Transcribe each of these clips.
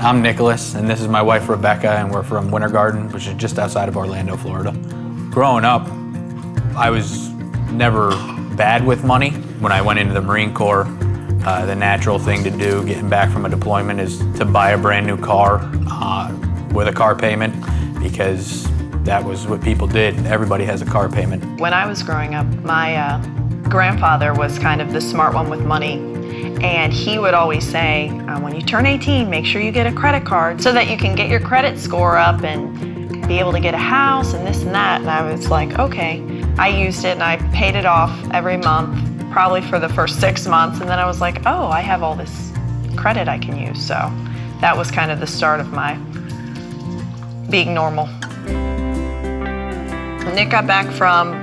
I'm Nicholas, and this is my wife, Rebecca, and we're from Winter Garden, which is just outside of Orlando, Florida. Growing up, I was never bad with money. When I went into the Marine Corps, the natural thing to do, getting back from a deployment, is to buy a brand new car with a car payment, because that was what people did. Everybody has a car payment. When I was growing up, my grandfather was kind of the smart one with money. And he would always say, when you turn 18, make sure you get a credit card so that you can get your credit score up and be able to get a house and this and that. And I was like, okay. I used it and I paid it off every month, probably for the first 6 months. And then I was like, oh, I have all this credit I can use. So that was kind of the start of my being normal. Nick got back from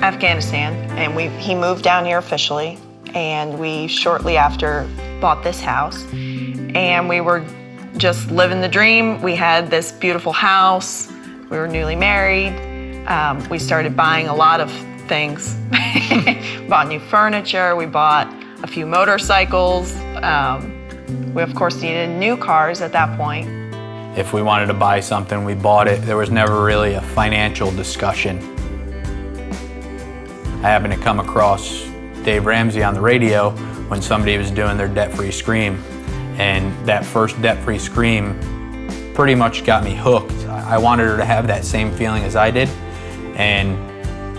Afghanistan and he moved down here officially. And we shortly after bought this house, and we were just living the dream. We had this beautiful house. We were newly married. We started buying a lot of things. Bought new furniture. We bought a few motorcycles. We of course needed new cars at that point. If we wanted to buy something, we bought it. There was never really a financial discussion. I happened to come across Dave Ramsey on the radio when somebody was doing their debt-free scream. And that first debt-free scream pretty much got me hooked. I wanted her to have that same feeling as I did. And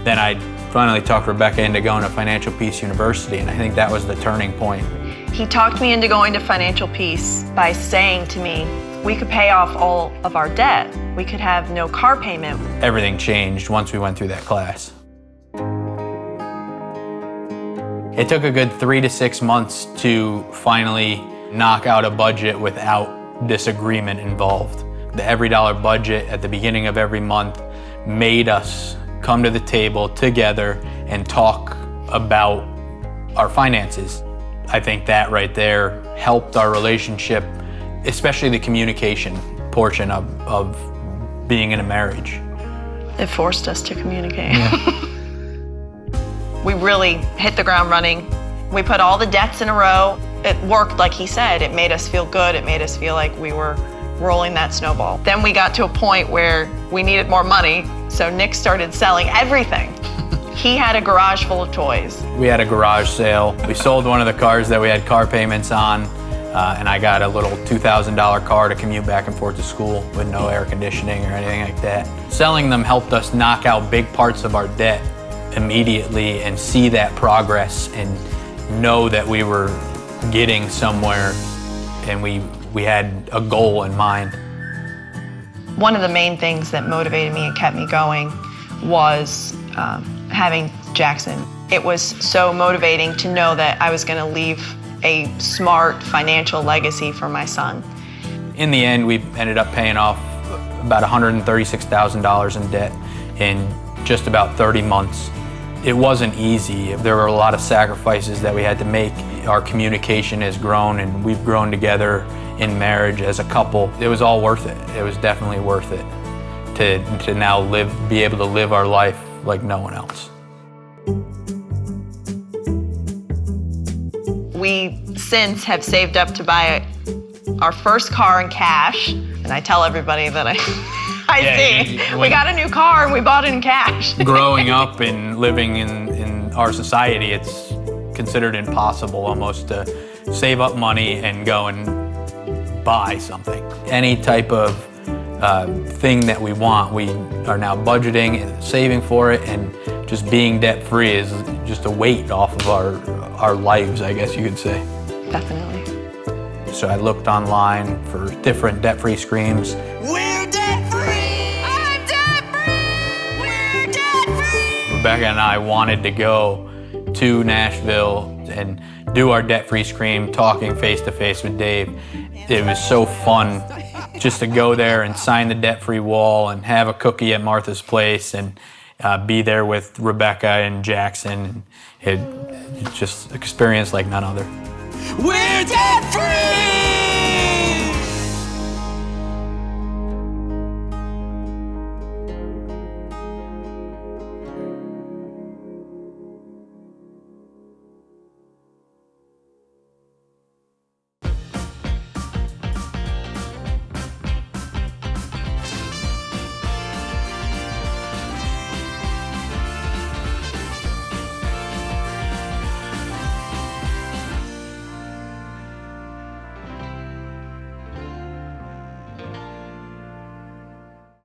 then I finally talked Rebecca into going to Financial Peace University, and I think that was the turning point. He talked me into going to Financial Peace by saying to me, we could pay off all of our debt. We could have no car payment. Everything changed once we went through that class. It took a good 3 to 6 months to finally knock out a budget without disagreement involved. The every dollar budget at the beginning of every month made us come to the table together and talk about our finances. I think that right there helped our relationship, especially the communication portion of being in a marriage. It forced us to communicate. Yeah. We really hit the ground running. We put all the debts in a row. It worked, like he said. It made us feel good. It made us feel like we were rolling that snowball. Then we got to a point where we needed more money, so Nick started selling everything. He had a garage full of toys. We had a garage sale. We sold one of the cars that we had car payments on, and I got a little $2,000 car to commute back and forth to school with no air conditioning or anything like that. Selling them helped us knock out big parts of our debt immediately and see that progress and know that we were getting somewhere, and we had a goal in mind. One of the main things that motivated me and kept me going was having Jackson. It was so motivating to know that I was going to leave a smart financial legacy for my son. In the end, we ended up paying off about $136,000 in debt in just about 30 months. It wasn't easy. There were a lot of sacrifices that we had to make. Our communication has grown, and we've grown together in marriage as a couple. It was all worth it. It was definitely worth it to now be able to live our life like no one else. We since have saved up to buy our first car in cash, and I tell everybody that we got a new car and we bought it in cash. Growing up and living in our society, it's considered impossible almost to save up money and go and buy something. Any type of thing that we want, we are now budgeting and saving for it, and just being debt-free is just a weight off of our lives, I guess you could say. Definitely. So I looked online for different debt-free screams. We're debt-free! I'm debt-free! We're debt-free! Rebecca and I wanted to go to Nashville and do our debt-free scream, talking face-to-face with Dave. It was so fun just to go there and sign the debt-free wall and have a cookie at Martha's Place and be there with Rebecca and Jackson. It's just an experience like none other. We're debt-free!